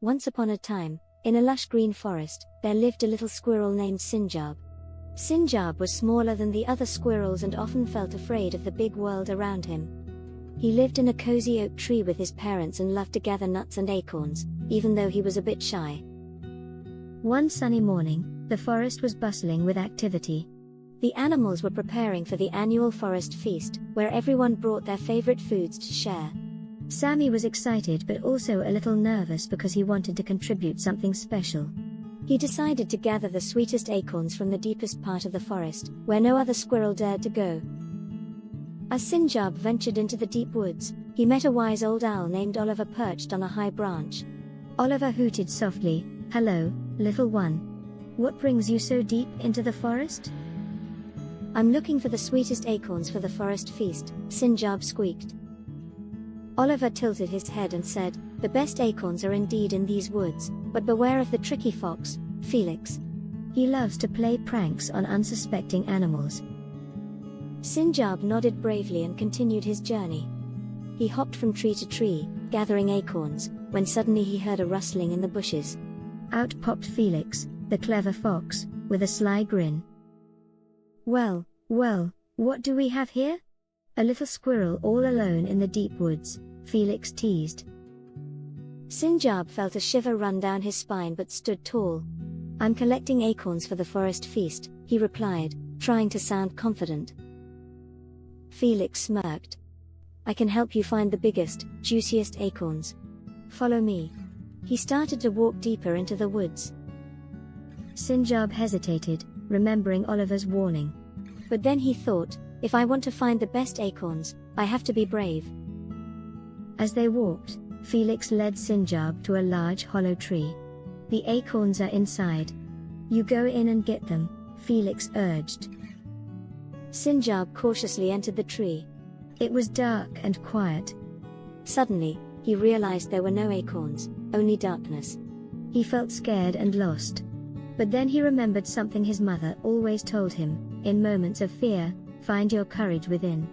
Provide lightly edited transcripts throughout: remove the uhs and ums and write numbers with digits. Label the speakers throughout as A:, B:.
A: Once upon a time, in a lush green forest, there lived a little squirrel named Sinjab. Sinjab was smaller than the other squirrels and often felt afraid of the big world around him. He lived in a cozy oak tree with his parents and loved to gather nuts and acorns, even though he was a bit shy. One sunny morning, the forest was bustling with activity. The animals were preparing for the annual forest feast, where everyone brought their favorite foods to share. Sammy was excited but also a little nervous because he wanted to contribute something special. He decided to gather the sweetest acorns from the deepest part of the forest, where no other squirrel dared to go. As Sinjab ventured into the deep woods, he met a wise old owl named Oliver perched on a high branch. Oliver hooted softly, "Hello, little one. What brings you so deep into the forest?" "I'm looking for the sweetest acorns for the forest feast," Sinjab squeaked. Oliver tilted his head and said, "The best acorns are indeed in these woods, but beware of the tricky fox, Felix. He loves to play pranks on unsuspecting animals." Sinjab nodded bravely and continued his journey. He hopped from tree to tree, gathering acorns, when suddenly he heard a rustling in the bushes. Out popped Felix, the clever fox, with a sly grin. Well, what do we have here? A little squirrel all alone in the deep woods," Felix teased. Sinjab felt a shiver run down his spine but stood tall. "I'm collecting acorns for the forest feast," he replied, trying to sound confident. Felix smirked. "I can help you find the biggest, juiciest acorns. Follow me." He started to walk deeper into the woods. Sinjab hesitated, remembering Oliver's warning. But then he thought, if I want to find the best acorns, I have to be brave. As they walked, Felix led Sinjab to a large hollow tree. "The acorns are inside. You go in and get them," Felix urged. Sinjab cautiously entered the tree. It was dark and quiet. Suddenly, he realized there were no acorns, only darkness. He felt scared and lost. But then he remembered something his mother always told him: in moments of fear, find your courage within.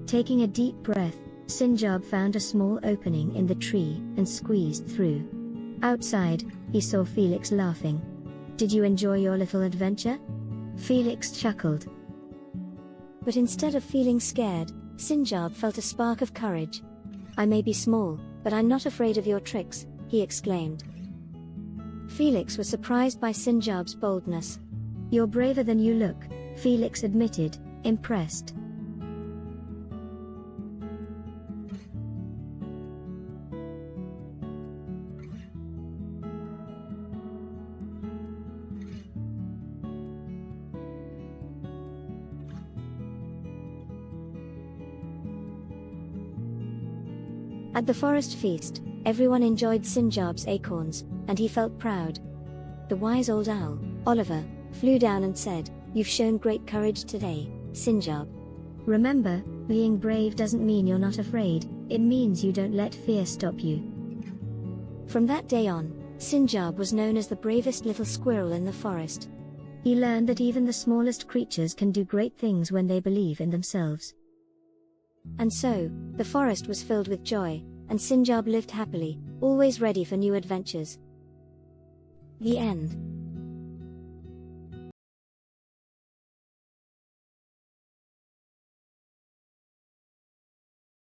A: Taking a deep breath, Sinjab found a small opening in the tree and squeezed through. Outside, he saw Felix laughing. "Did you enjoy your little adventure?" Felix chuckled. But instead of feeling scared, Sinjab felt a spark of courage. "I may be small, but I'm not afraid of your tricks," he exclaimed. Felix was surprised by Sinjab's boldness. "You're braver than you look," Felix admitted, impressed. At the forest feast, everyone enjoyed Sinjab's acorns, and he felt proud. The wise old owl, Oliver, flew down and said, "You've shown great courage today, Sinjab. Remember, being brave doesn't mean you're not afraid, it means you don't let fear stop you." From that day on, Sinjab was known as the bravest little squirrel in the forest. He learned that even the smallest creatures can do great things when they believe in themselves. And so, the forest was filled with joy, and Sinjab lived happily, always ready for new adventures. The end.